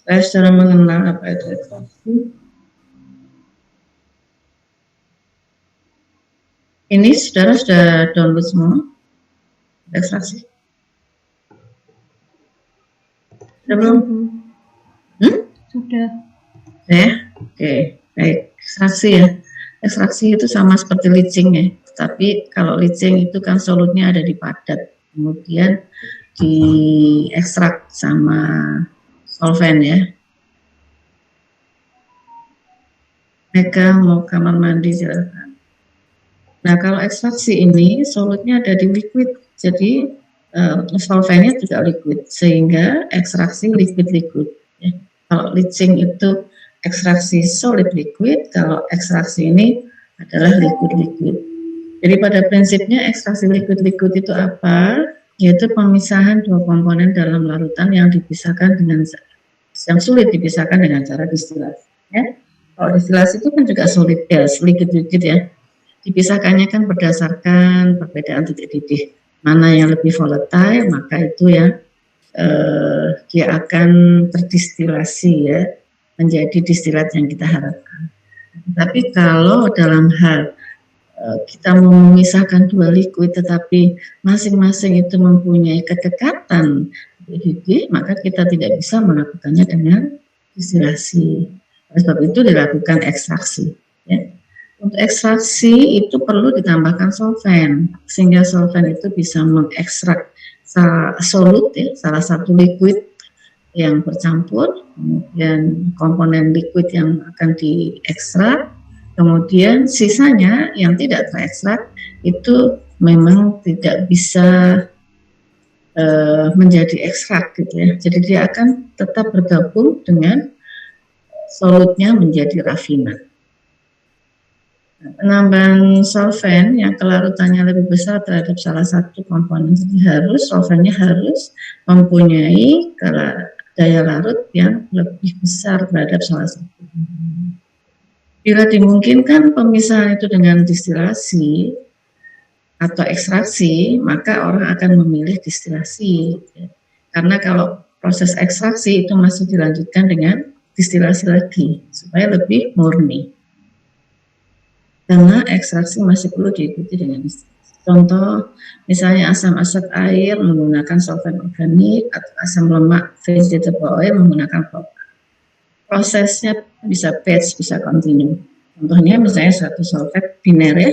Saya secara mengenal apa itu ekstraksi. Ini saudara sudah download semua ekstraksi? Sudah belum? Sudah. Ya, oke, baik. Ekstraksi ya. Ekstraksi itu sama seperti leaching ya. Tapi kalau leaching itu kan solutnya ada di padat, kemudian diekstrak sama solvent ya. Mega mau kamar mandi silakan. Nah kalau ekstraksi ini solutnya ada di liquid, jadi solventnya juga liquid, sehingga ekstraksi liquid-liquid. Ya. Kalau leaching itu ekstraksi solid liquid, kalau ekstraksi ini adalah liquid-liquid. Jadi pada prinsipnya ekstraksi liquid-liquid itu apa? Yaitu pemisahan dua komponen dalam larutan yang dipisahkan dengan yang sulit dipisahkan dengan cara distilasi. Ya. Kalau distilasi itu kan juga solid ya, liquid-liquid ya. Dipisahkannya kan berdasarkan perbedaan titik didih. Mana yang lebih volatile, maka itu ya dia akan terdistilasi ya, menjadi distilat yang kita harapkan. Tapi kalau dalam hal kita mau memisahkan dua liquid tetapi masing-masing itu mempunyai kedekatan didih, maka kita tidak bisa melakukannya dengan distilasi. Oleh sebab itu dilakukan ekstraksi. Ya. Untuk ekstraksi itu perlu ditambahkan solvent, sehingga solvent itu bisa mengekstrak solut ya, salah satu liquid yang bercampur, kemudian komponen liquid yang akan diekstrak, kemudian sisanya yang tidak terekstrak itu memang tidak bisa menjadi ekstrak gitu ya. Jadi dia akan tetap bergabung dengan solutnya menjadi rafinat. Penambahan solvent yang kelarutannya lebih besar terhadap salah satu komponen, jadi solventnya harus mempunyai daya larut yang lebih besar terhadap salah satu. Bila dimungkinkan pemisahan itu dengan distilasi atau ekstraksi, maka orang akan memilih distilasi. Karena kalau proses ekstraksi itu masih dilanjutkan dengan distilasi lagi supaya lebih murni. Karena ekstraksi masih perlu diikuti dengan distilasi. Contoh, misalnya asam aset air menggunakan solvent organik atau asam lemak vegetable oil menggunakan propan. Prosesnya bisa batch, bisa continue. Contohnya misalnya suatu biner ya,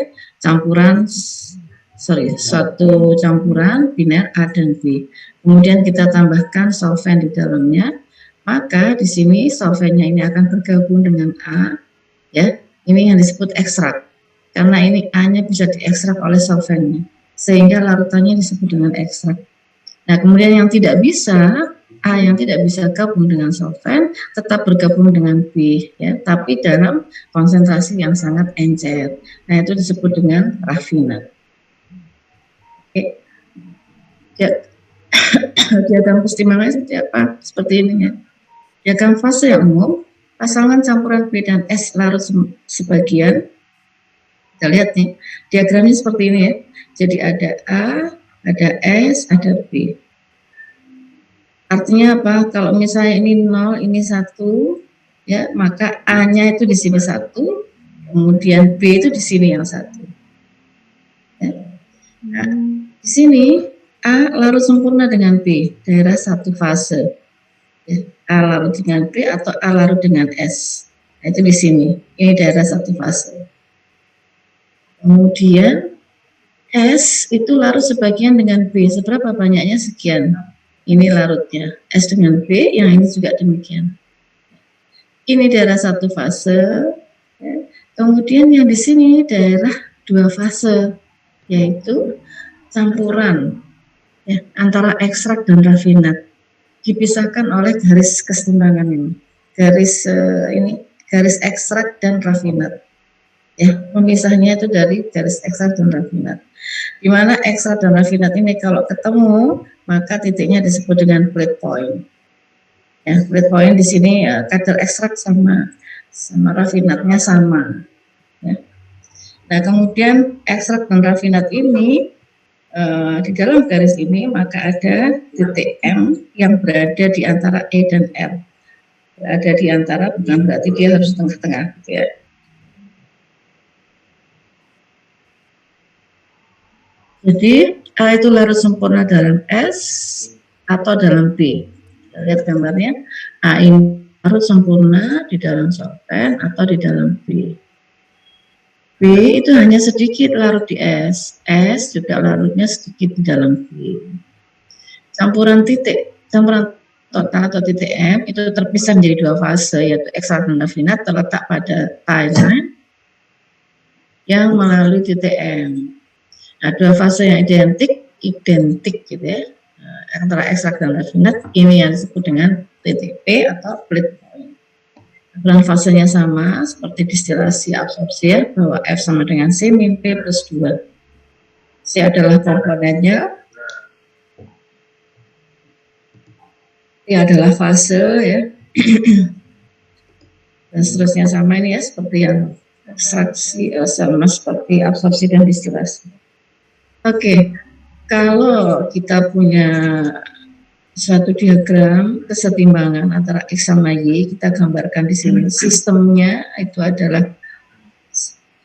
suatu campuran biner A dan B. Kemudian kita tambahkan solvent di dalamnya, maka di sini solventnya ini akan bergabung dengan A, ya. Ini yang disebut ekstrak, karena ini A-nya bisa diekstrak oleh solventnya, sehingga larutannya disebut dengan ekstrak. Nah, kemudian yang tidak bisa, A yang tidak bisa gabung dengan solvent, tetap bergabung dengan B, ya, tapi dalam konsentrasi yang sangat encer. Nah, itu disebut dengan rafinat. Oke. Ya. Diagram pertimbangannya seperti apa? Seperti ini ya. Diagram fase yang umum, pasangan campuran B dan S larut sebagian. Kita lihat nih, diagramnya seperti ini ya. Jadi ada A, ada S, ada B. Artinya apa? Kalau misalnya ini 0, ini 1, ya, maka A-nya itu di sini 1, kemudian B itu di sini yang 1. Ya. Nah, di sini A larut sempurna dengan B, daerah satu fase. Ya, A larut dengan B atau A larut dengan S. Nah, itu di sini. Ini daerah satu fase. Kemudian S itu larut sebagian dengan B. Seberapa banyaknya? Sekian. Ini larutnya. S dengan B, yang ini juga demikian. Ini daerah satu fase. Ya. Kemudian yang di sini daerah dua fase, yaitu campuran ya, antara ekstrak dan rafinat. Dipisahkan oleh garis kesetimbangan ini. Garis ekstrak dan rafinat. Ya, pemisahnya itu dari garis ekstrak dan rafinat. Di mana ekstrak dan rafinat ini kalau ketemu, maka titiknya disebut dengan plate point. Ya, plate point di sini ya, kadar ekstrak sama rafinatnya sama. Ya. Nah, kemudian ekstrak dan rafinat ini di dalam garis ini maka ada titik M yang berada di antara E dan R. Ada di antara, bukan berarti dia harus tengah-tengah gitu ya. Jadi A itu larut sempurna dalam S atau dalam B. Lihat gambarnya, A ini larut sempurna di dalam solvent atau di dalam B. B itu hanya sedikit larut di S juga larutnya sedikit di dalam B. Campuran total atau titik M itu terpisah menjadi dua fase, yaitu ekstrak dan rafinat, terletak pada timeline yang melalui titik M. Nah, dua fase yang identik gitu ya, antara ekstrak dan rafinat, ini yang disebut dengan TTP atau plate point. Dalam fasenya sama seperti distilasi absorpsi ya, bahwa F sama dengan C min P plus 2. C adalah komponennya, P adalah fase ya, dan seterusnya sama ini ya, seperti yang ekstraksi sama seperti absorpsi dan distilasi. Oke, kalau kita punya suatu diagram kesetimbangan antara X sama Y, kita gambarkan di sini. Sistemnya itu adalah,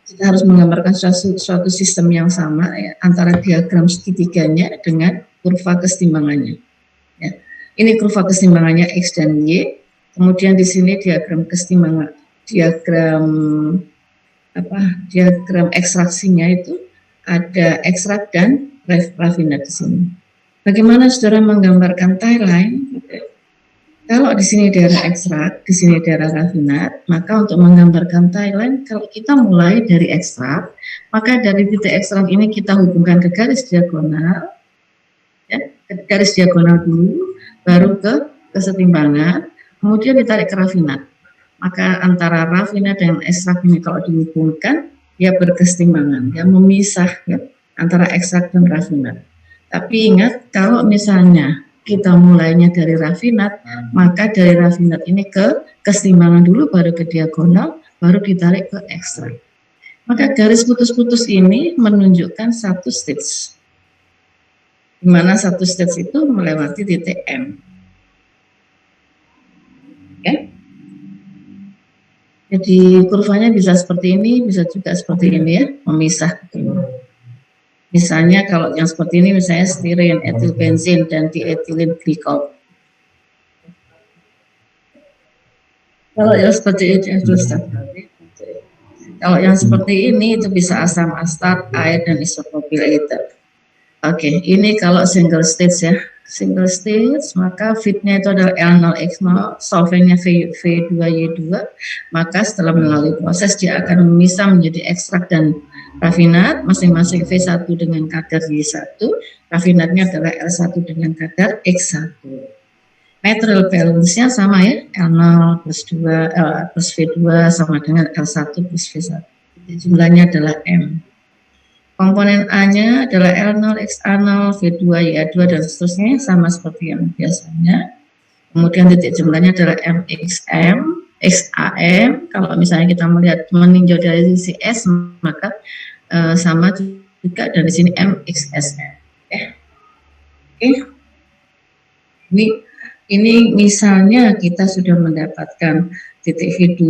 kita harus menggambarkan suatu sistem yang sama ya, antara diagram segitiganya dengan kurva kesetimbangannya. Ya. Ini kurva kesetimbangannya X dan Y. Kemudian di sini diagram kesetimbangan, diagram ekstraksinya itu ada ekstrak dan rafinat di sini. Bagaimana saudara menggambarkan tie line? Kalau di sini daerah ekstrak, di sini daerah rafinat, maka untuk menggambarkan tie line, kalau kita mulai dari ekstrak, maka dari titik ekstrak ini kita hubungkan ke garis diagonal, ya, ke garis diagonal dulu, baru ke kesetimbangan, kemudian ditarik ke rafinat. Maka antara rafinat dan ekstrak ini kalau dihubungkan, ya berkesetimbangan, ya memisah ya, antara ekstrak dan rafinat. Tapi ingat, kalau misalnya kita mulainya dari rafinat, maka dari rafinat ini ke kesetimbangan dulu, baru ke diagonal, baru ditarik ke ekstrak. Maka garis putus-putus ini menunjukkan satu stage, di mana satu stage itu melewati titik M. Ya. Jadi kurvanya bisa seperti ini, bisa juga seperti ini ya, memisah. Misalnya kalau yang seperti ini, misalnya stiren, etil bensin, dan dietilin glikol. Kalau yang seperti ini, kalau yang seperti ini itu bisa asam astat, air, dan isopropyl ether. Oke, ini kalau single stage ya. Single stage, maka fitnya itu adalah L0X0, solventnya V2Y2, maka setelah melalui proses dia akan memisah menjadi ekstrak dan rafinat, masing-masing V1 dengan kadar Y1, rafinatnya adalah L1 dengan kadar X1. Material balance-nya sama ya, L0 plus 2, L plus V2 sama dengan L1 plus V1. Jumlahnya adalah M. Komponen A-nya adalah L0, XA0, V2, Y2, dan seterusnya, sama seperti yang biasanya. Kemudian titik jumlahnya adalah MXM, XAM. Kalau misalnya kita melihat meninjau dari sisi S, maka sama juga, dan di sini MXSM. Oke. Ini misalnya kita sudah mendapatkan titik V2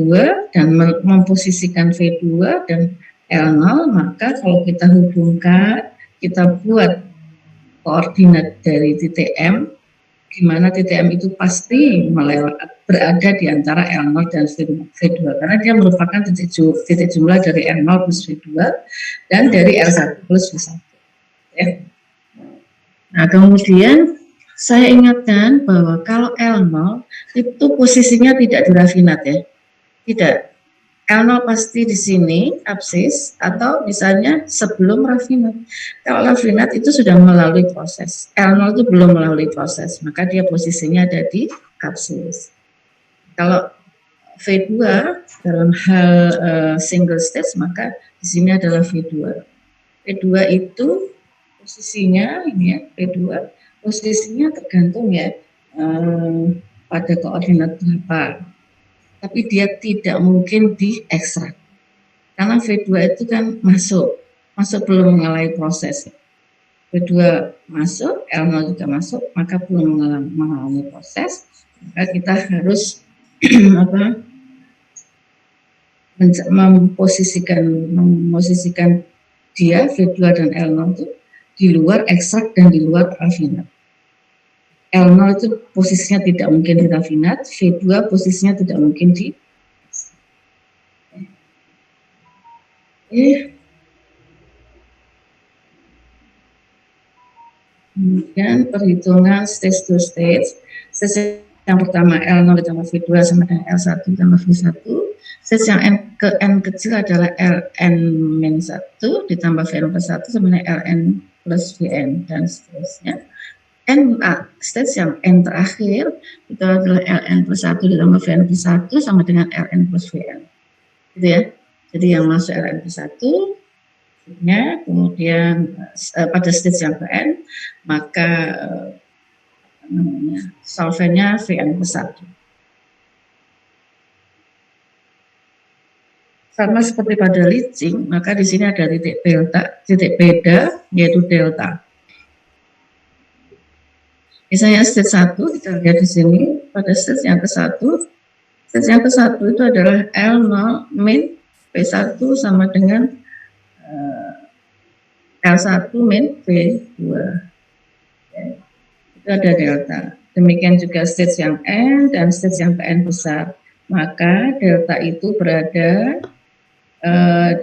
dan memposisikan V2 dan L0, maka kalau kita hubungkan, kita buat koordinat dari titik M, di mana titik M itu pasti berada di antara L0 dan V2, karena dia merupakan titik jumlah dari L0 plus V2 dan dari L1 plus V1. Ya. Nah, kemudian saya ingatkan bahwa kalau L0 itu posisinya tidak di rafinat ya, tidak. L0 pasti di sini, absis, atau misalnya sebelum rafinat. Kalau rafinat itu sudah melalui proses, L0 itu belum melalui proses, maka dia posisinya ada di absis. Kalau V2 dalam hal single stage, maka di sini adalah V2. V2 itu posisinya, ini ya, V2, posisinya tergantung ya pada koordinat berapa. Tapi dia tidak mungkin diekstrak. Karena V2 itu kan masuk belum mengalami proses. V2 masuk, L0 juga masuk, maka belum mengalami proses, maka kita harus apa memposisikan dia V2 dan L0 itu di luar ekstrak dan di luar rafinat. L0 itu posisinya tidak mungkin di rafinat, V2 posisinya tidak mungkin di kemudian perhitungan stage to stage. Stage yang pertama L0 ditambah V2 sama dengan L1 ditambah V1. Stage yang N kecil adalah Ln-1 ditambah Vn plus 1 sama dengan Ln plus Vn dan seterusnya. Stage yang N terakhir itu adalah Ln plus 1 ditambah Vn plus 1 sama dengan Ln plus Vn. Gitu ya. Jadi yang masuk Ln plus 1 kemudian pada stage yang Vn maka solvennya Vn plus 1. Sama seperti pada leaching, maka di sini ada titik beda yaitu delta. Misalnya stage 1 kita lihat di sini pada stage yang ke-1. Stage yang ke-1 itu adalah L0 min P1 sama dengan L1 min P2. Itu ada delta. Demikian juga stage yang N dan stage yang Pn besar. Maka delta itu berada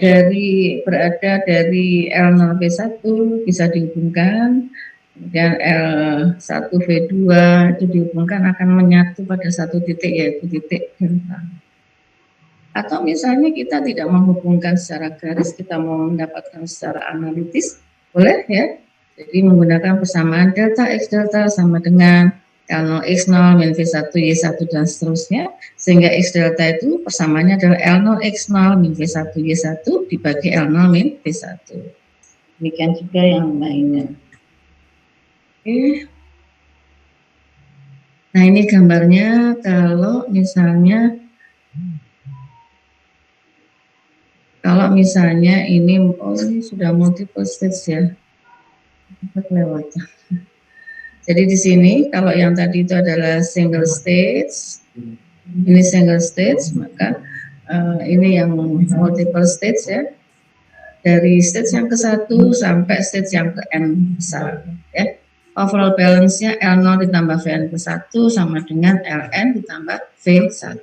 dari L0 P1 bisa dihubungkan, kemudian L1 V2 itu dihubungkan akan menyatu pada satu titik yaitu titik delta. Atau misalnya kita tidak menghubungkan secara garis, kita mau mendapatkan secara analitis, boleh ya. Jadi menggunakan persamaan delta X delta sama dengan L0 X0 min V1 Y1 dan seterusnya, sehingga X delta itu persamaannya adalah L0 X0 min V1 Y1 dibagi L0 min V1. Demikian juga yang lainnya. Oke. Nah ini gambarnya kalau misalnya ini, ini sudah multiple stage ya. Lewat. Jadi di sini kalau yang tadi itu adalah single stage, ini single stage, maka ini yang multiple stage ya. Dari stage yang ke-1 sampai stage yang ke N besar ya. Overall balance-nya L0 ditambah Vn plus 1 sama dengan Ln ditambah V1.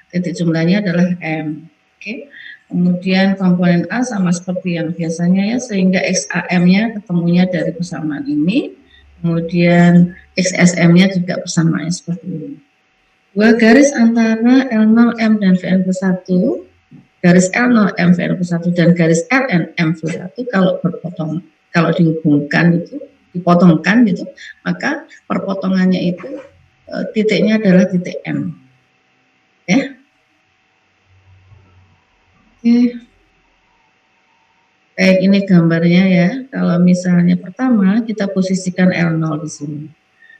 Titik jumlahnya adalah M. Oke. Kemudian komponen A sama seperti yang biasanya ya, sehingga XAM-nya ketemunya dari persamaan ini. Kemudian XSM-nya juga persamaannya seperti ini. Dua garis antara L0M dan Vn plus 1, garis L0M Vn plus 1 dan garis LNM plus 1 kalau dihubungkan itu, dipotongkan gitu, maka perpotongannya itu titiknya adalah titik M. Ya. Oke. Baik, ini gambarnya ya. Kalau misalnya pertama kita posisikan L0 di sini.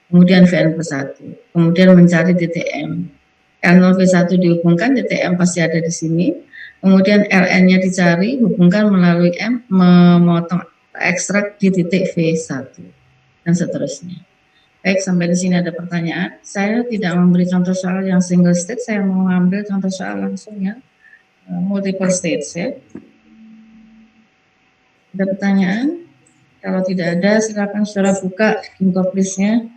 Kemudian Vn plus 1. Kemudian mencari titik M. L0 V1 dihubungkan, titik M pasti ada di sini. Kemudian Ln-nya dicari, hubungkan melalui M, memotong ekstrak di titik V1 dan seterusnya. Baik, sampai di sini ada pertanyaan. Saya tidak memberi contoh soal yang single stage, saya mau ambil contoh soal langsung ya multiple stage ya. Ada pertanyaan? Kalau tidak ada, silakan saudara buka infografisnya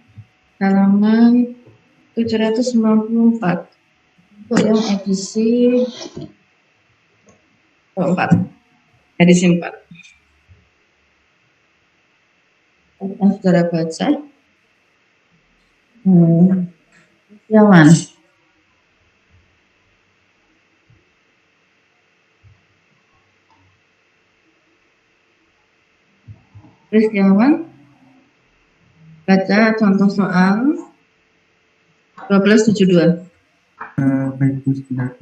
halaman 794 untuk yang edisi 4. Edisi 4. Akan saudara baca. Yawan. Kristiawan, baca contoh soal 1272. Baik, Bu, sebentar.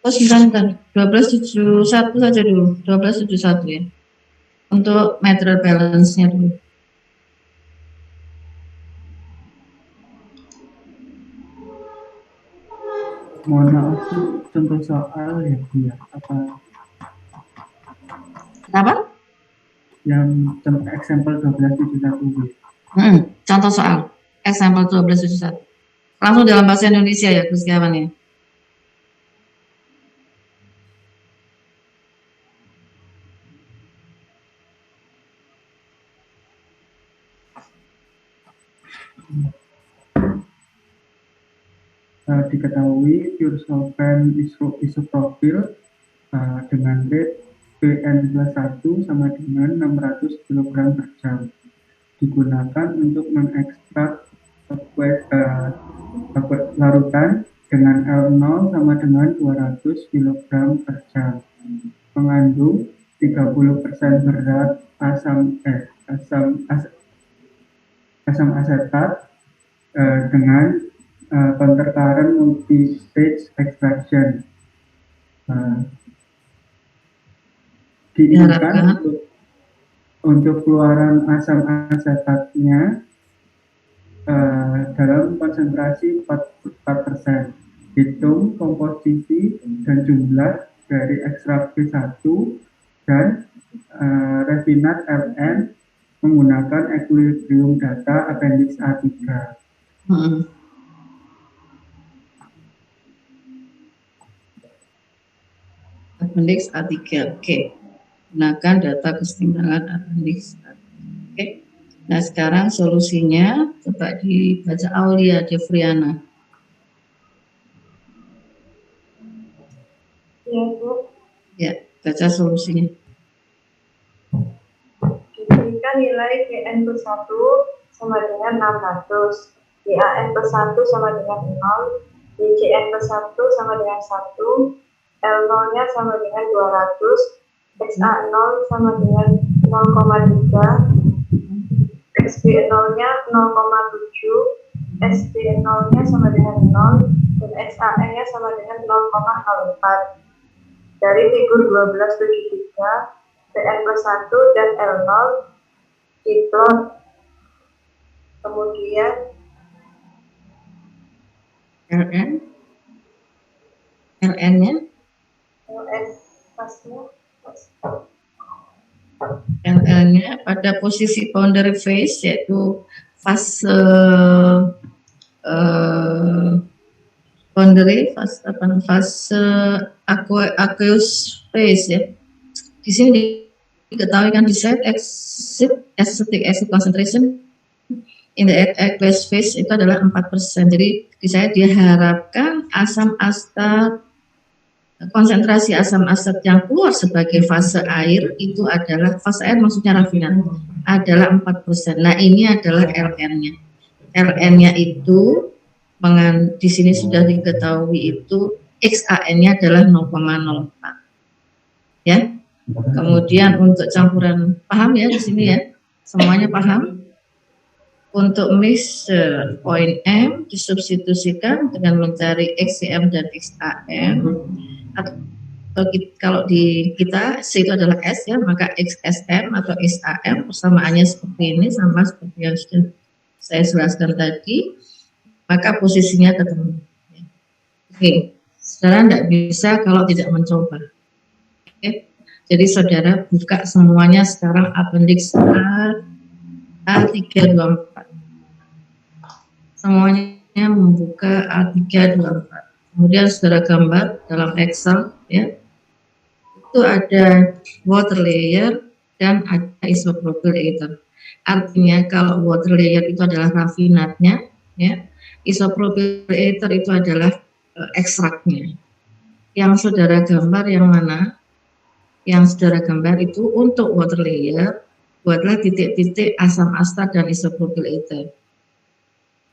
Oh, sebentar. 1271 saja dulu. 1271 ya. Untuk material balance-nya dulu. Mohon maaf, contoh soal ya, Bu ya. Apa? yang example 1271. Contoh soal example 1271. Langsung dalam bahasa Indonesia ya, Gus Setiawan ya. Diketahui pure solvent isopropyl dengan rate Pn plus 1 sama dengan 600 kg per jam digunakan untuk mengekstrak larutan dengan L0 sama dengan 200 kg per jam mengandung 30% berat asam asetat dengan counter current multi-stage extraction. Diinginkan untuk keluaran asam asetatnya dalam konsentrasi 4%. Hitung komposisi dan jumlah dari ekstrak P1 dan refinat Ln menggunakan equilibrium data appendix A3. Appendix A3, oke. Gunakan data kesetimbangan appendix A3. Oke. Nah, sekarang solusinya coba dibaca Aulia Devriana. Ya, Bu. Ya, baca solusinya. Diberikan nilai Gn plus 1 sama dengan 600, GAN plus 1 sama dengan 0, GCN plus 1 sama dengan 1, L0-nya sama dengan 200, XA0 sama dengan 0,3, XB0-nya 0,7, SB0-nya sama dengan 0, dan XAN-nya sama dengan 0,04. Dari figur 1273, Pn plus 1 dan L0 diplot. Kemudian Ln-nya Ln-nya pada posisi boundary phase, yaitu fase aqueous phase ya. Di sini diketahui kan decide acetic acid concentration in the aqueous phase itu adalah 4%. Jadi saya diharapkan asam astat, konsentrasi asam astat yang keluar sebagai fase air itu adalah fase air, maksudnya rafinan, adalah 4%. Nah, ini adalah Ln-nya. Ln-nya itu di sini sudah diketahui itu XAN-nya adalah 0,04. Ya. Kemudian untuk campuran, paham ya di sini ya? Semuanya paham? Untuk mixture point M disubstitusikan dengan mencari XCM dan XAM, atau kalau di kita C itu adalah S ya, maka XSM atau XAM persamaannya seperti ini, sama seperti yang sudah saya jelaskan tadi, maka posisinya ketemu. Oke, saudara tidak bisa kalau tidak mencoba. Oke, jadi saudara buka semuanya sekarang appendix A324. Semuanya membuka A324. Kemudian saudara gambar dalam Excel ya. Itu ada water layer dan ada isopropyl ether. Artinya kalau water layer itu adalah rafinatnya ya. Isopropyl ether itu adalah ekstraknya. Yang saudara gambar yang mana? Yang saudara gambar itu untuk water layer, buatlah titik-titik asam astat dan isopropyl ether.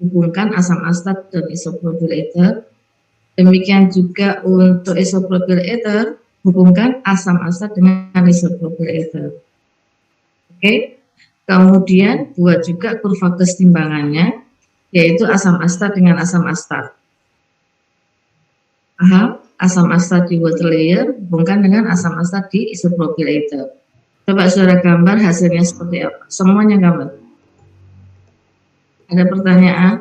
Hubungkan asam astat dan isopropyl ether. Demikian juga untuk isopropyl ether, hubungkan asam astat dengan isopropyl ether. Oke. Kemudian buat juga kurva kesetimbangannya, yaitu asam astat dengan asam astat. Asam astat di water layer hubungkan dengan asam astat di isopropyl ether. Coba saudara gambar hasilnya seperti apa? Semuanya gambar. Ada pertanyaan?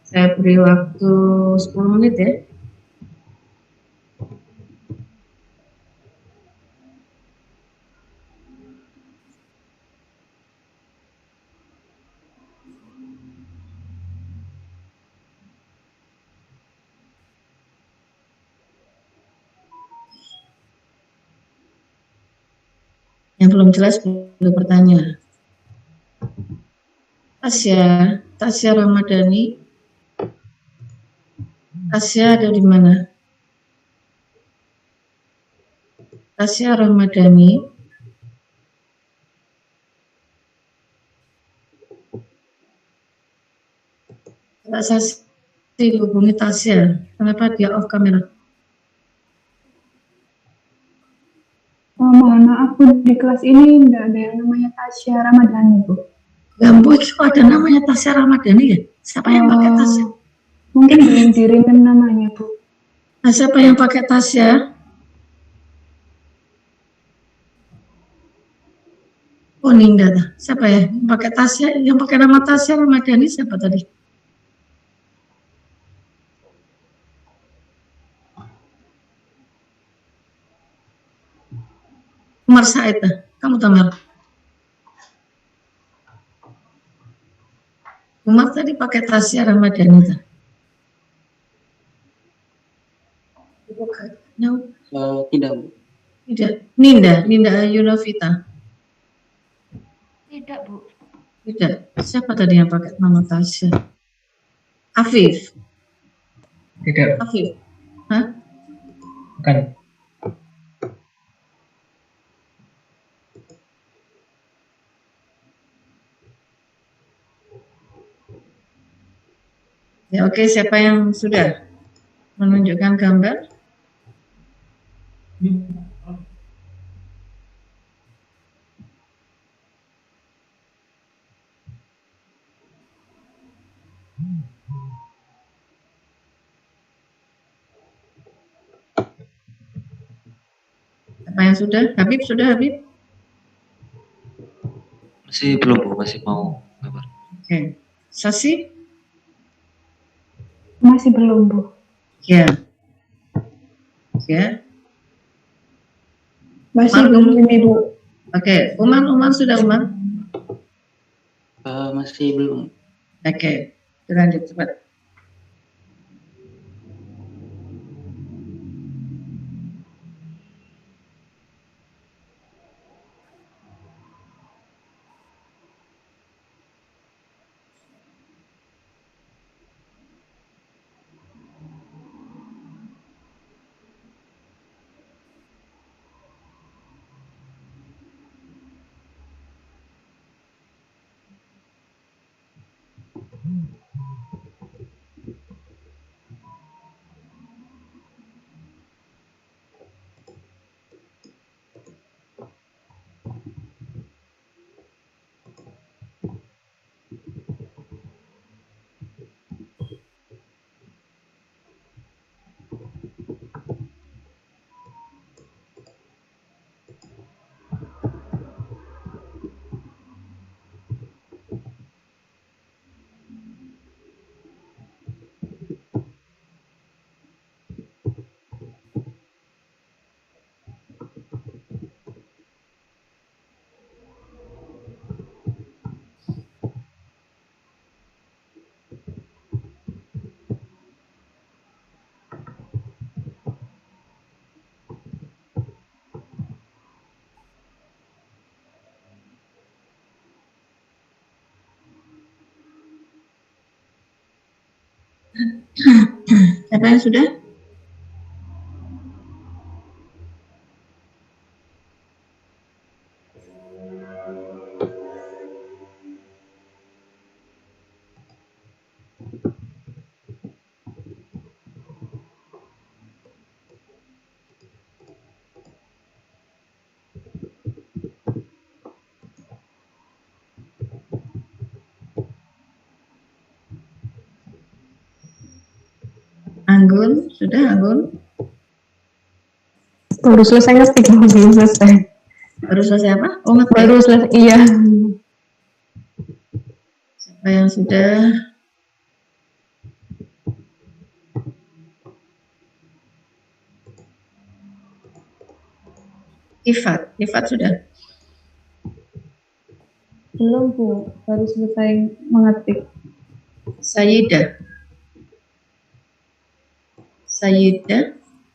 Saya beri waktu 10 menit ya. Yang belum jelas boleh bertanya. Tasya Ramadhani. Tasya ada di mana? Tasya Ramadhani. Mbak Sasi dihubungi Tasya. Kenapa dia off kamera? Oh, mohon maaf Bu, di kelas ini nggak ada yang namanya Tasya Ramadhani Bu. Gambu itu ada namanya Tasya Ramadhani ya? Siapa yang pakai Tasya? Mungkin belum dirimen namanya Bu. Nah, siapa yang pakai Tasya? Oh, Ninda. Siapa ya? Yang pakai Tasya, yang pakai nama Tasya Ramadhani siapa tadi? Umar Said. Kamu Tamar? Umar tadi pakai Tasya Ramadhani. No. Tidak, Bu. Tidak. Ninda Yunovita. Tidak, Bu. Tidak. Siapa tadi yang pakai nama Tasya? Afif. Tidak. Afif. Hah? Bukan. Ya, oke. Siapa yang sudah menunjukkan gambar? Siapa yang sudah? Habib sudah, Habib? Masih belum, Bu. Masih mau gambar. Oke. Sasi? Masih belum Bu. Ya. Ya. Masih Umar, belum ini Bu. Oke. Umar sudah, Umar? Masih belum. Oke. Lanjut cepat. Siapa yang sudah? Anggun, sudah Anggun? Baru selesai ngetik Bu, belum selesai. Baru selesai apa? Oh, ngetik. Baru selesai, iya. Siapa yang sudah? Ifat sudah? Belum Bu, baru selesai mengetik. Sayyidah?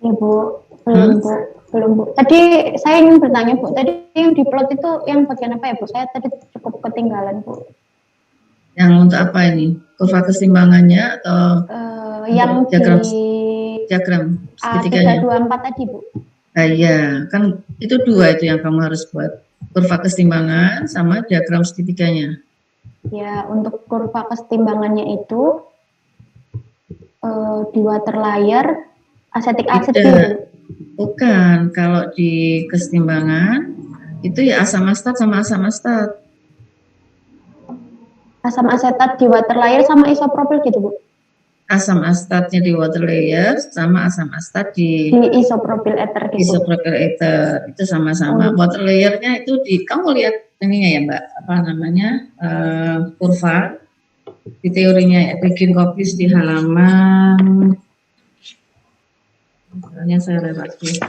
Ya Bu, belum Bu. Belum Bu. Tadi saya ingin bertanya Bu, tadi yang diplot itu yang bagian apa ya Bu? Saya tadi cukup ketinggalan Bu. Yang untuk apa ini? Kurva keseimbangannya atau Yang diagram A324 tadi Bu. Nah, iya, kan itu dua itu yang kamu harus buat. Kurva keseimbangan sama diagram segitiganya. Ya, untuk kurva keseimbangannya itu di water layer asetik asid gitu. Bukan, kalau di keseimbangan itu ya asam astat sama asam astat. Asam asetat di water layer sama isopropil gitu Bu. Asam astatnya di water layer sama asam astat di isopropil ether gitu. Isopropil ether itu sama-sama. Water layernya itu kamu lihat ininya ya Mbak, apa namanya kurva di teorinya ya, bikin kopis di halaman. Misalnya saya lewati.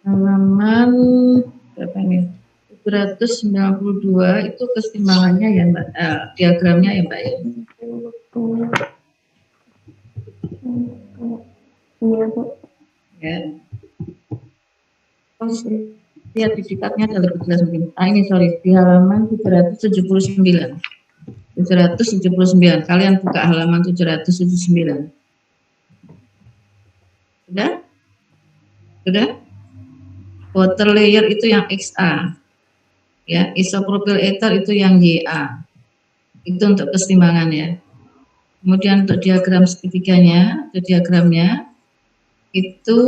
Halaman berapa ini? 792 itu keseimbangannya ya Mbak, diagramnya ya Mbak ya. Iya Bu. Ya. Lihat di dikatnya ada lebih jelas mungkin. Ini sorry, di halaman 779. 779. Kalian buka halaman 779. Sudah? Sudah? Water layer itu yang XA. Ya, isopropyl ether itu yang YA. Itu untuk keseimbangan ya. Kemudian untuk diagram segitiganya, itu diagramnya itu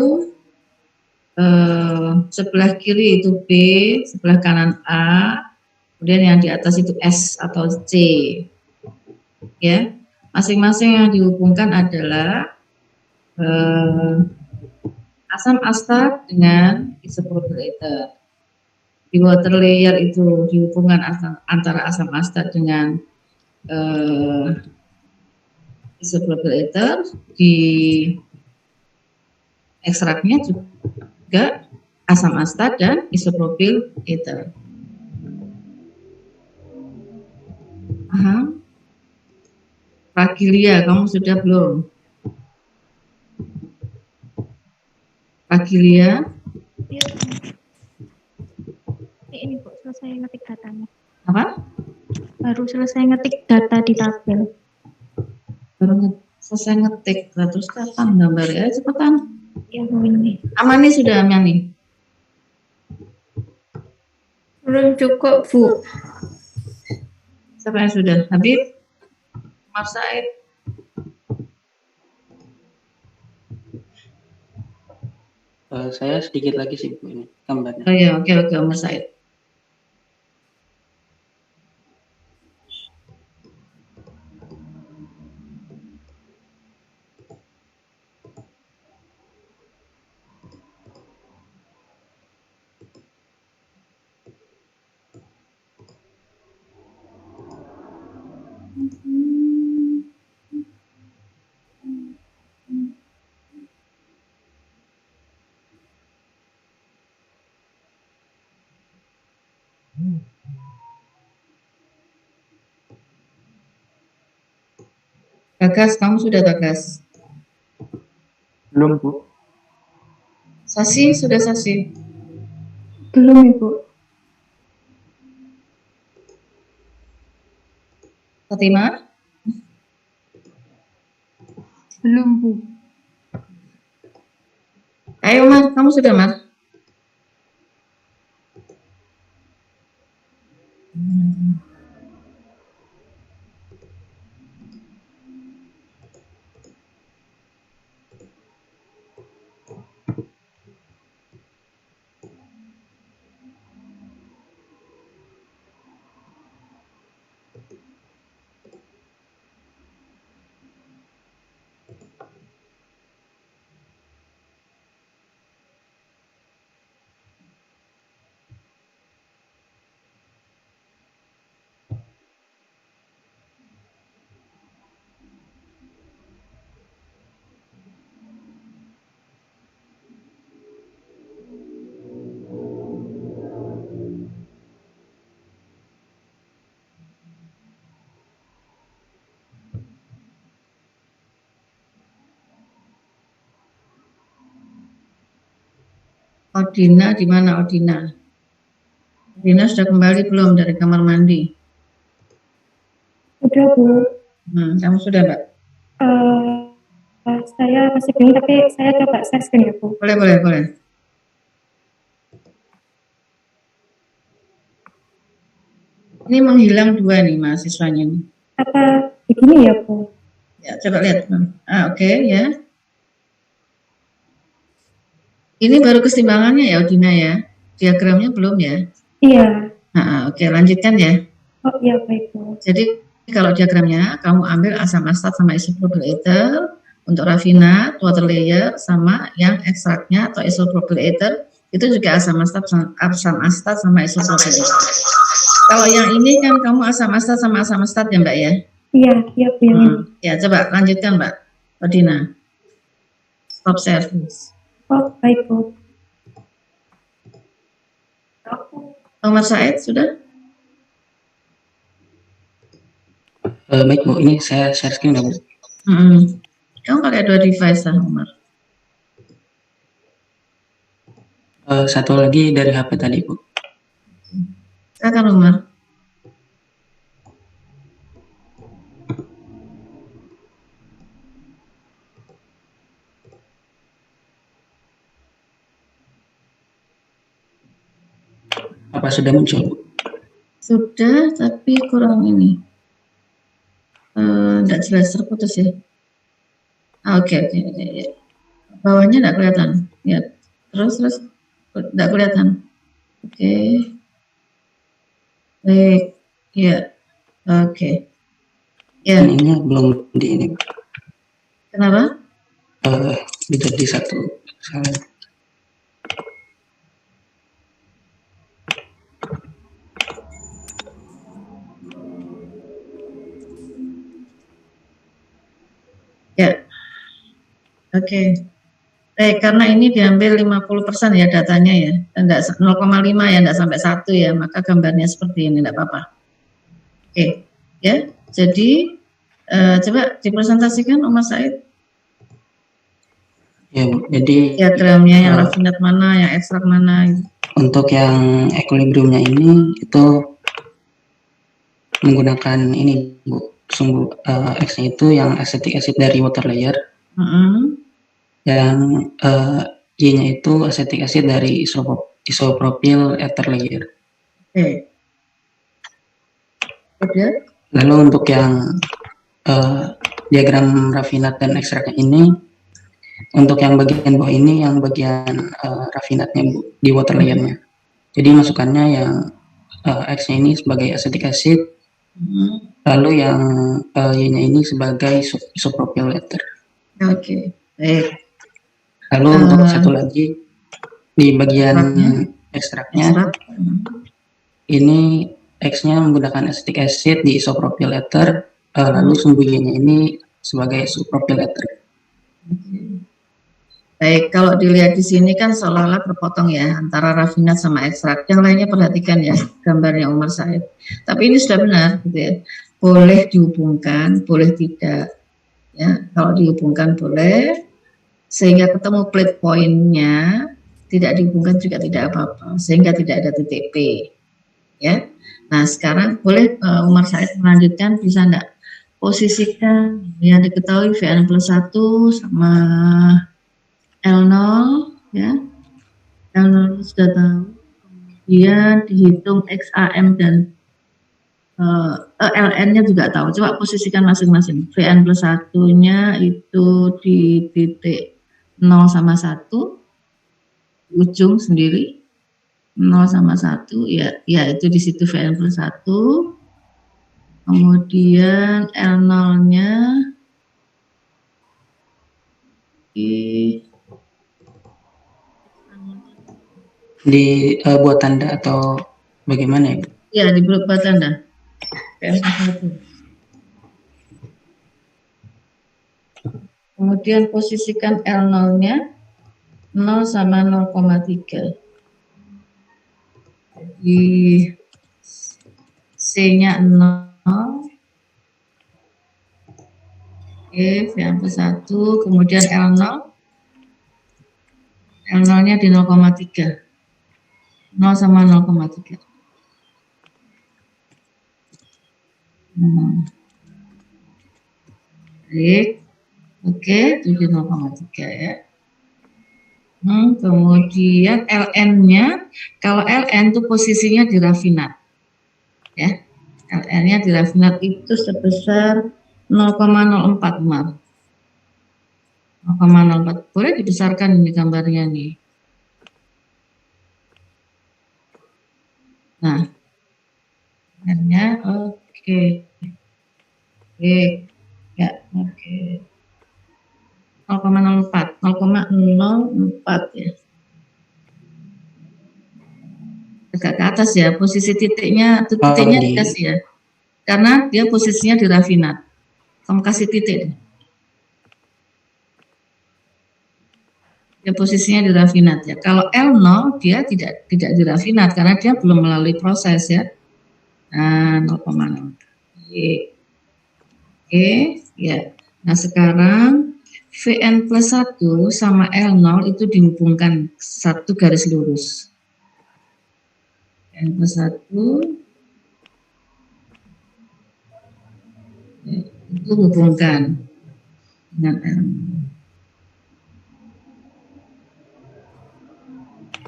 sebelah kiri itu B, sebelah kanan A, kemudian yang di atas itu S atau C. Ya, masing-masing yang dihubungkan adalah asam astat dengan isopropyl ether. Di water layer itu dihubungkan antara asam astat dengan isopropyl ether. Di ekstraknya juga asam astat dan isopropyl ether. Paham? Fragilia, kamu sudah belum? Fragilia? Ya. Ini kok selesai ngetik datanya. Apa? Baru selesai ngetik data di tabel. Baru selesai ngetik, terus kapan gambarnya? Cepetan. Ya ini. Amani sudah Amani? Belum cukup Bu. Siapa yang sudah? Habib? Mas Said? Saya sedikit lagi sih Bu ini gambarnya. Oh ya, oke, Mas Said. Gagas, kamu sudah gagas? Belum Bu. Sasi, sudah Sasi? Belum Ibu. Fatimah? Belum Bu. Ayo Mar, kamu sudah Mar? Odina di mana Odina? Odina sudah kembali belum dari kamar mandi? Udah, Bu. Kamu sudah, Mbak? Saya masih bingung, tapi saya coba share screen ya, Bu. Boleh. Ini menghilang 2 nih mahasiswanya nih. Apa begini ya, Bu? Ya, coba lihat. Oke, ya. Ini baru keseimbangannya ya, Odina ya? Diagramnya belum ya? Iya. Oke, lanjutkan ya. Oh iya, baik, Bu. Jadi kalau diagramnya, kamu ambil asam astat sama isopropyl ether untuk rafinat, water layer, sama yang ekstraknya atau isopropyl ether, itu juga asam astat sama isopropyl ether. Kalau yang ini kan kamu asam astat sama asam astat ya, Mbak ya? Iya, Bu. Ya, coba lanjutkan, Mbak Odina. Stop service. Oh, baik, Bu. Omar Said sudah? Baik Bu, ini saya share screen ya Bu. Kamu pakai 2 device lah, Omar. Satu lagi dari HP tadi Bu. Silakan Omar. Apa sudah muncul Bu? Sudah, tapi kurang ini. Enggak jelas, terputus ya. Oke. Bawahnya enggak kelihatan. Ya, terus enggak kelihatan. Oke. Baik. Ya. Oke. Ya. Ininya belum di ini. Kenapa? Jadi satu. Salah. Ya. Oke. Karena ini diambil 50% ya datanya ya, enggak 0,5 ya, enggak sampai 1 ya, maka gambarnya seperti ini, enggak apa-apa. Oke, ya. Jadi coba dipresentasikan Omar Said. Ya Bu, jadi diagramnya yang rafinat mana, yang ekstrak mana. Untuk yang equilibriumnya ini itu menggunakan ini Bu, X-nya itu yang acetic acid dari water layer. Yang Y-nya itu acetic acid dari isopropyl ether layer. Lalu untuk yang diagram rafinat dan ekstraknya ini, untuk yang bagian bawah ini yang bagian rafinatnya Bu, di water layernya. Jadi masukannya yang X-nya ini sebagai acetic acid, lalu yang Y-nya ini sebagai isopropyl ether. Oke, baik. Lalu untuk satu lagi di bagian ekstraknya, ini X-nya menggunakan acetic acid di isopropyl ether, lalu sumbu Y-nya ini sebagai isopropyl ether. Baik, kalau dilihat di sini kan seolah-olah terpotong ya antara rafinat sama ekstrak. Yang lainnya perhatikan ya gambarnya Umar Said. Tapi ini sudah benar, gitu ya. Boleh dihubungkan, boleh tidak. Ya, kalau dihubungkan boleh, sehingga ketemu plate point-nya. Tidak dihubungkan juga tidak apa-apa, sehingga tidak ada titik P. Ya. Nah sekarang boleh Umar Said melanjutkan, bisa enggak? Posisikan yang diketahui Vn+1 sama L0 ya, L0 sudah tahu, kemudian dihitung XAM dan LN-nya juga tahu. Coba posisikan masing-masing. Vn+1 nya itu di titik 0 sama 1, ujung sendiri 0 sama 1 ya itu di situ Vn+1. Kemudian L0 nya buat tanda atau bagaimana ya? Ya, dibuat tanda. Kemudian posisikan L0 nya 0 sama 0,3. Jadi C nya 0. Oke, Vn+1, kemudian L0 L0-nya di 0,3. 0 sama 0,3. Baik. Oke, itu di 0,3 ya. Kemudian Ln-nya, kalau Ln itu posisinya di rafinat. Ya. Ln-nya di rafinat itu sebesar 0,04 mol. 0,04. Boleh dibesarkan ini gambarnya nih. Nah, Ln-nya oke. Oke. Ya, oke. 0,04 ya. Agak ke atas ya, posisi titiknya dikasih ya. Karena dia posisinya di rafinat. Kamu kasih titik. Ya posisinya di rafinat ya. Kalau L0 dia tidak di rafinat karena dia belum melalui proses ya. Nah, 0,0. Oke, ya. Nah, sekarang Vn plus 1 sama L0 itu dihubungkan satu garis lurus. Vn plus 1 itu hubungkan dengan L0.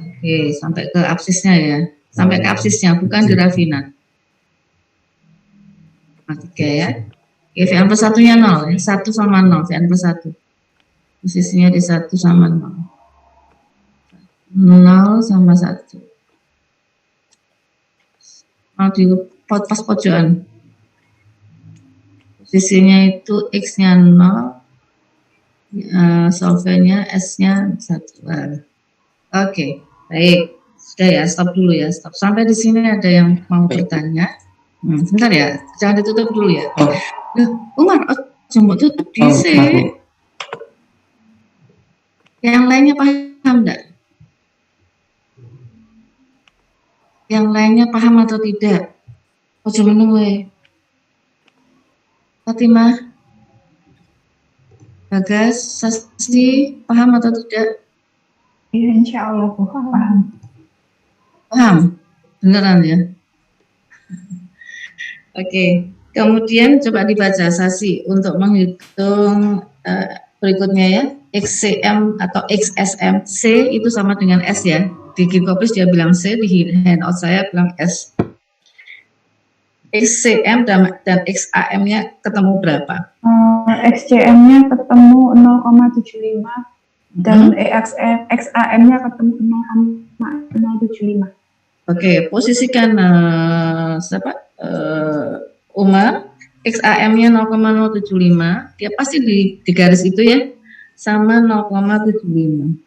Oke, sampai ke absisnya ya. Sampai ke absisnya, bukan di rafinat. 3 ya. Oke, Vn plus 1-nya 0. 1 sama 0, Vn plus 1. Posisinya di 1 sama 0. 0 sama 1. Mau di pas pojokan. Posisinya itu X-nya 0. Solvenya S-nya 1. Oke, baik. Sudah ya, stop dulu ya. Stop. Sampai di sini ada yang mau bertanya. Sebentar ya, jangan ditutup dulu ya. Umar, coba tutup di sini. Yang lainnya paham enggak? Yang lainnya paham atau tidak? Ojo menunggu. Fatimah, Bagas, Sasti, paham atau tidak? Iya, insya Allah paham. Paham? Beneran ya? Oke. Kemudian coba dibaca Sasi untuk menghitung berikutnya ya. XCM atau XSM. C itu sama dengan S ya. Di Gikopis dia bilang C, di handout saya bilang S. XCM dan XAM-nya ketemu berapa? XCM-nya ketemu 0,75 dan XAM-nya ketemu 0,075. Oke, posisikan Umar, XAM-nya 0,075, dia pasti di garis itu ya, sama 0,75.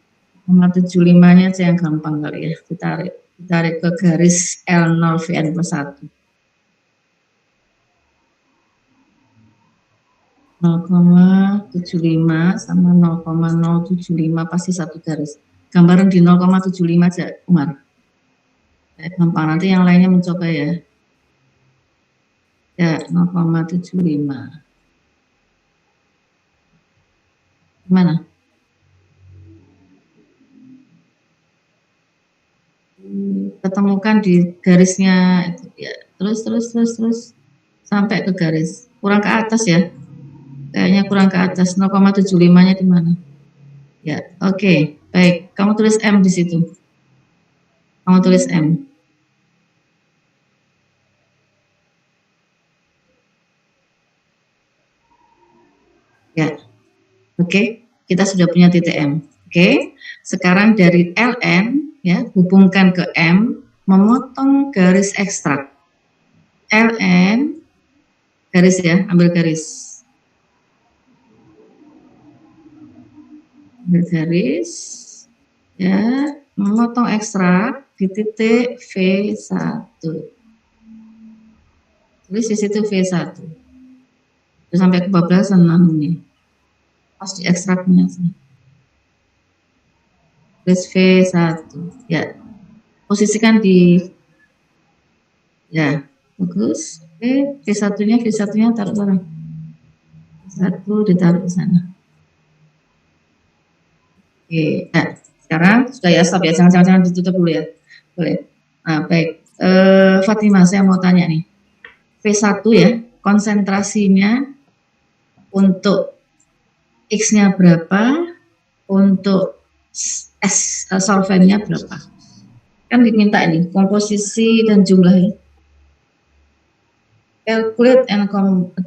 0,75-nya yang gampang kali ya, ditarik ke garis L0 Vn plus 1. 0,75 sama 0,075 pasti satu garis. Gambaran di 0,75 aja, Umar. Gampang, nanti yang lainnya mencoba ya. Ya, 0,75. Gimana? Ketemukan di garisnya itu ya. Terus sampai ke garis. Kurang ke atas ya. Kayaknya kurang ke atas. 0,75-nya di mana? Ya, oke. Baik, kamu tulis M di situ. Kamu tulis M. Ya, oke, kita sudah punya titik M. Oke, sekarang dari Ln ya hubungkan ke M, memotong garis ekstrak. Ln garis ya, ambil garis. Ambil garis ya, memotong ekstrak di titik V1. Tulis di situ V1. Terus sampai kebablasan ini. Pas di ekstraknya sih. Tulis V1 ya. Posisikan di ya, bagus. Oke, V1-nya taruh sana. V1 ditaruh di sana. Oke, nah, Sekarang sudah ya, stop ya, jangan ditutup dulu ya. Boleh. Nah, baik. Fatimah, saya mau tanya nih. V1 ya, konsentrasinya untuk X-nya berapa, untuk solvennya berapa? Kan diminta ini, komposisi dan jumlahnya. Calculate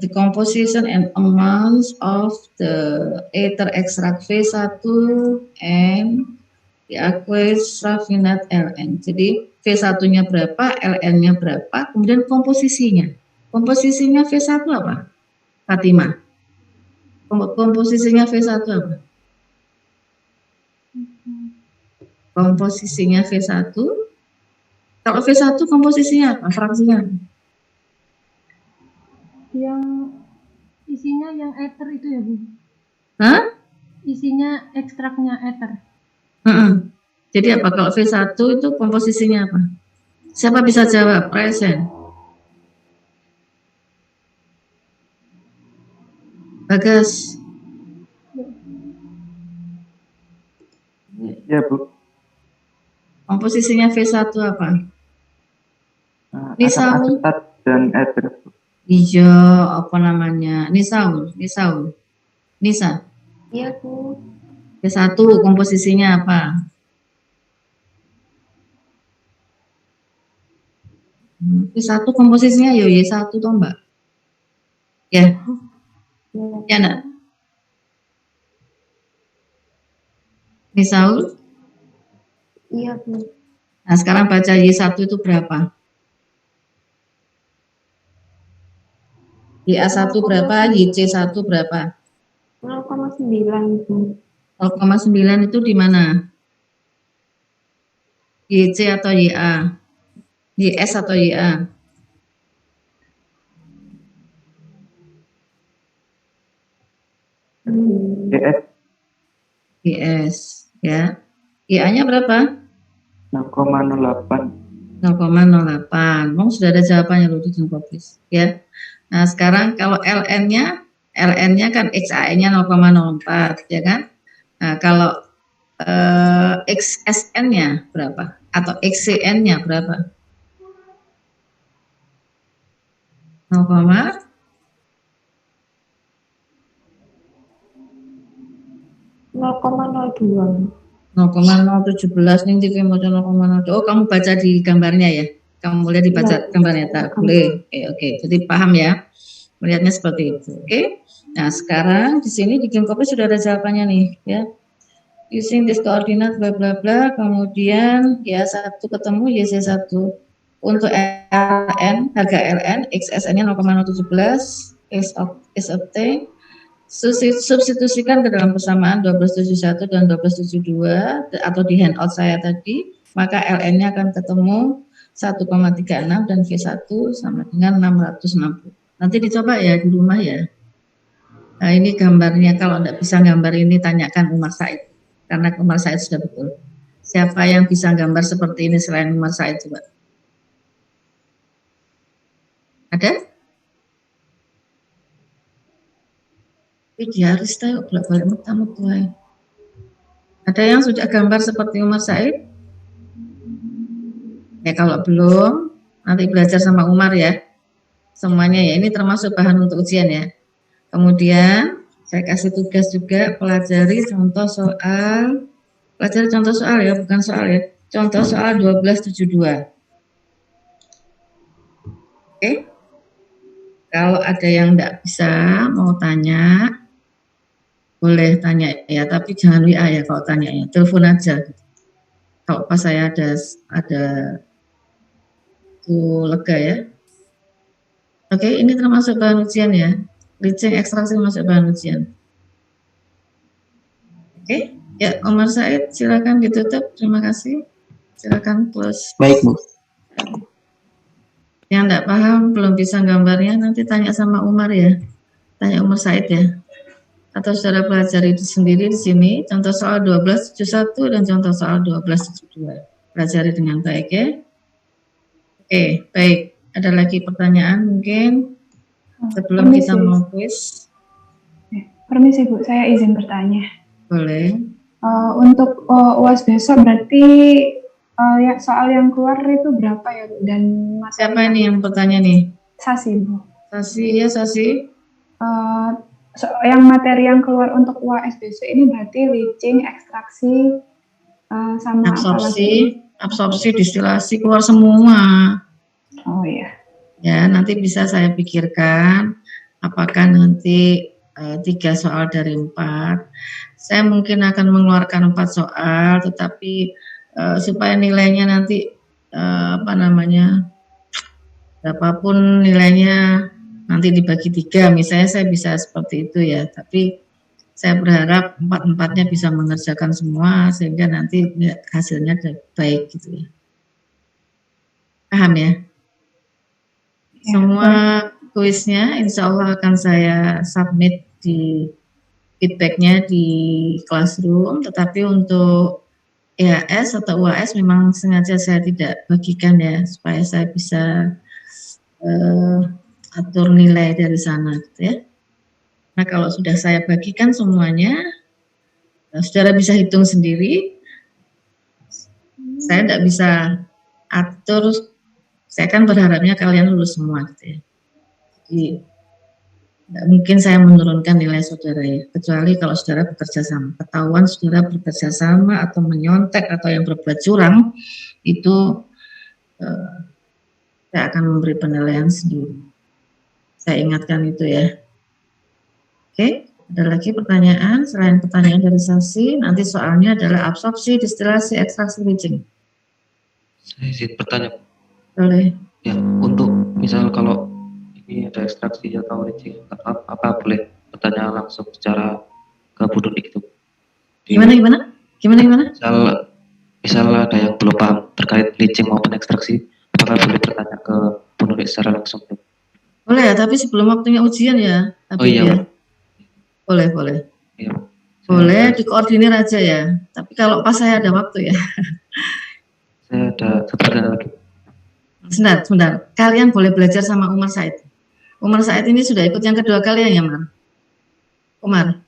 the composition and amounts of the ether extract V1 and the aqueous raffinate Ln. Jadi V1-nya berapa, Ln-nya berapa, kemudian komposisinya. Komposisinya V1 apa? Fatimah. Komposisinya V1 apa? Komposisinya V1. Kalau V1 komposisinya apa? Fraksinya apa? Yang isinya yang ether itu ya, Bu? Hah? Isinya ekstraknya ether. Jadi apa kalau V1 itu komposisinya apa? Siapa bisa jawab? Present. Bagas. Ya, Bu. Komposisinya V1 apa? Nisaul dan ether. Iya, apa namanya? Nisaul. Nisa. Iya, Bu. V1 komposisinya apa? V1 komposisinya ya Y1 toh, Mbak. Ya. Ya, enggak? Nisaul? Iya, Bu. Nah, sekarang baca Y1 itu berapa? YA1 berapa? YC1 berapa? 0,9, Bu. 0,9 itu di mana? YC atau YA? YS atau YA? YS, ya. YA-nya berapa? 0,08. 0,08. Sudah ada jawabannya loh di Jungkopis, ya. Nah, sekarang kalau LN-nya kan XAN-nya 0,04, ya kan? Nah, kalau XSN-nya berapa? Atau XCN-nya berapa? 0,0 0,02. 0,017 nih TV mau 0,0. Oh, kamu baca di gambarnya ya? Kamu boleh dibaca gambarnya, tak boleh? Oke. Jadi paham ya? Melihatnya seperti itu. Oke. Nah, sekarang di sini di Jungkopis sudah ada jawabannya nih, ya. Using this coordinate bla bla bla, kemudian Y1 ketemu YC1. Untuk Ln, harga Ln, XSN-nya 0,017 is obtained. Substitusikan ke dalam persamaan 1271 dan 1272 atau di handout saya tadi, maka Ln-nya akan ketemu 1,36 dan V1 sama dengan 660. Nanti dicoba ya di rumah ya. Nah, ini gambarnya, kalau tidak bisa gambar ini tanyakan Umar Said, karena Umar Said sudah betul. Siapa yang bisa gambar seperti ini selain Umar Said coba? Ada? Dia harus tahu bolak-balik mutamu tuai. Ada yang sudah gambar seperti Umar Said? Ya kalau belum, nanti belajar sama Umar ya. Semuanya ya, ini termasuk bahan untuk ujian ya. Kemudian saya kasih tugas juga, pelajari contoh soal ya, bukan soal ya. Contoh soal 1272. Oke. Kalau ada yang tidak bisa mau tanya, boleh tanya ya, tapi jangan WA ya kalau tanya ya, telepon aja. Kalau pas saya ada tuh lega ya. Oke, ini termasuk bahan ujian ya. Leaching ekstraksi masuk bahan ujian. Oke, ya Omar Said silakan ditutup. Terima kasih. Silakan close. Baik, Bu. Yang tidak paham, belum bisa gambarnya, nanti tanya sama Umar ya. Tanya Umar Said ya. Atau saudara pelajari sendiri di sini, contoh soal 1271 dan contoh soal 1272. Pelajari dengan baik ya. Oke, baik. Ada lagi pertanyaan mungkin sebelum Permisi. kita mau quiz? Permisi Bu, saya izin bertanya. Boleh. Untuk UAS besok berarti ya, soal yang keluar itu berapa ya Bu? Dan materi Siapa ini yang bertanya nih? Sasi Bu. Sasi, ya Sasi. Yang materi yang keluar untuk UAS besok ini berarti leaching, ekstraksi, sama apa lagi? Absorpsi, distilasi keluar semua. Oh iya. Ya, nanti bisa saya pikirkan apakah nanti 3 soal dari 4. Saya mungkin akan mengeluarkan 4 soal, tetapi supaya nilainya nanti berapapun nilainya nanti dibagi 3, misalnya saya bisa seperti itu ya. Tapi saya berharap 4-4-nya bisa mengerjakan semua sehingga nanti hasilnya baik gitu ya. Paham ya? Semua kuisnya insya Allah akan saya submit di feedbacknya di Classroom, tetapi untuk EAS atau UAS memang sengaja saya tidak bagikan ya, supaya saya bisa atur nilai dari sana gitu ya. Nah kalau sudah saya bagikan semuanya, saudara bisa hitung sendiri, saya tidak bisa atur. Saya kan berharapnya kalian lulus semua gitu ya. Jadi tidak mungkin saya menurunkan nilai saudara ya, kecuali kalau saudara bekerja sama. Ketahuan saudara bekerja sama atau menyontek atau yang berbuat curang, itu saya akan memberi penilaian sendiri. Saya ingatkan itu ya. Oke, ada lagi pertanyaan selain pertanyaan dari Sasi? Nanti soalnya adalah absorpsi, distilasi, ekstraksi, leaching. Saya izin bertanya. Boleh. Ya, untuk misal kalau ini ada ekstraksi atau leaching, apa boleh bertanya langsung secara ke Bu Nuni gitu? Gimana? Misal ada yang belum paham terkait leaching maupun ekstraksi, apakah boleh bertanya ke Bu Nuni secara langsung? Boleh ya, tapi sebelum waktunya ujian ya. Oh iya. Ya. Boleh. Iya. Boleh dikoordinir aja ya. Tapi kalau pas saya ada waktu ya. Saya ada satu pertanyaan lagi. Sebentar. Kalian boleh belajar sama Umar Said. Umar Said ini sudah ikut yang kedua kali ya, Mar? Umar,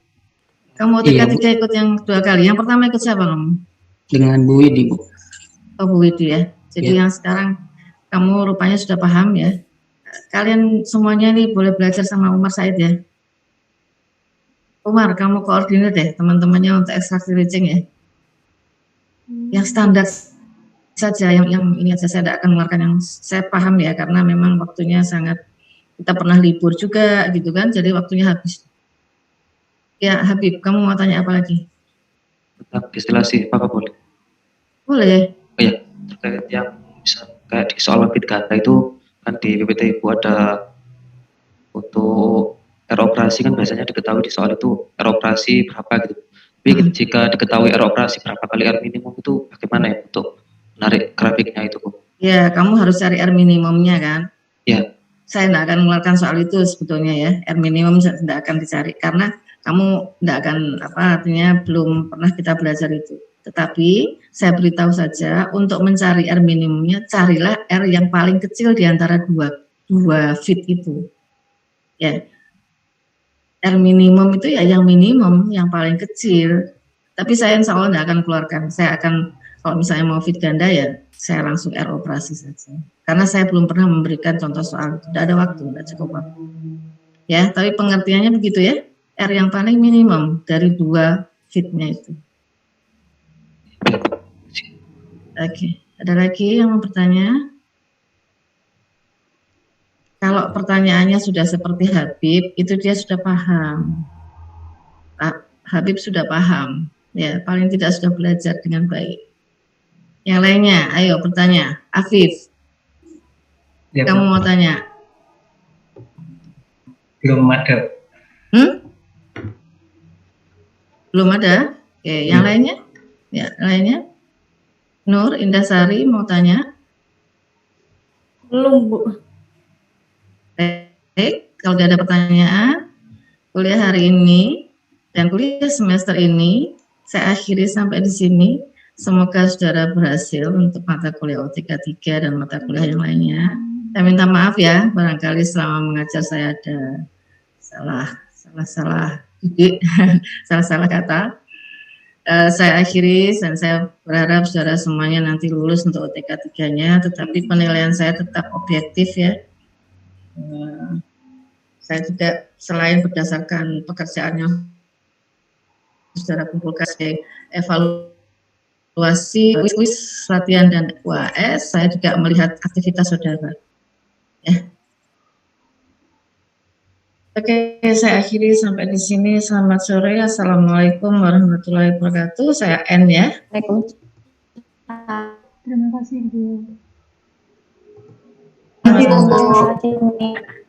kamu tiga ikut yang kedua kali. Yang pertama ikut siapa kamu? Dengan Bu Widi, Bu. Oh, Bu Widi ya. Jadi yang sekarang kamu rupanya sudah paham ya. Kalian semuanya ini boleh belajar sama Umar Said ya. Umar, kamu koordinir deh teman-temannya untuk ekstraksi leaching ya. Yang standar saja, yang ini aja, saya tidak akan mengeluarkan yang saya paham ya, karena memang waktunya sangat, kita pernah libur juga gitu kan, jadi waktunya habis. Ya Habib, kamu mau tanya apa lagi? Tentang distilasi, apakah boleh? Boleh. Oh iya, terkait yang bisa kayak di soal bibit ganda itu kan di PPT Ibu ada untuk R operasi kan biasanya diketahui di soal itu R operasi berapa gitu. Tapi jika diketahui R operasi berapa kali R minimum itu bagaimana ya untuk menarik grafiknya itu, Bu? Ya, kamu harus cari R minimumnya kan? Ya. Saya tidak akan mengeluarkan soal itu sebetulnya ya. R minimum tidak akan dicari karena kamu tidak akan artinya belum pernah kita belajar itu. Tetapi saya beritahu saja untuk mencari R minimumnya, carilah R yang paling kecil di antara dua fit itu. Ya. R minimum itu ya yang minimum, yang paling kecil. Tapi saya insya Allah tidak akan keluarkan. Saya akan, kalau misalnya mau fit ganda ya, saya langsung R operasi saja. Karena saya belum pernah memberikan contoh soal itu. Tidak ada waktu, tidak cukup waktu. Ya, tapi pengertiannya begitu ya. R yang paling minimum dari dua fitnya itu. Oke, ada lagi yang mau bertanya? Kalau pertanyaannya sudah seperti Habib, itu dia sudah paham. Habib sudah paham, ya paling tidak sudah belajar dengan baik. Yang lainnya, ayo bertanya. Afif, ya, kamu mau tanya? Belum ada. Belum ada? Oke, yang lainnya? Ya, lainnya? Nur, Indasari mau tanya? Belum, Bu. Baik, kalau tidak ada pertanyaan, kuliah hari ini dan kuliah semester ini saya akhiri sampai di sini. Semoga saudara berhasil untuk mata kuliah OTK 3 dan mata kuliah yang lainnya. Saya minta maaf ya, barangkali selama mengajar saya ada salah didik, salah kata. saya akhiri dan saya berharap saudara semuanya nanti lulus untuk UTK 3-nya, tetapi penilaian saya tetap objektif ya. Saya juga selain berdasarkan pekerjaan yang saudara kumpulkan sebagai evaluasi kuis latihan dan UAS, saya juga melihat aktivitas saudara. Ya. Oke, saya akhiri sampai di sini. Selamat sore. Assalamualaikum warahmatullahi wabarakatuh. Saya N ya. Terima kasih, Bu. Terima kasih.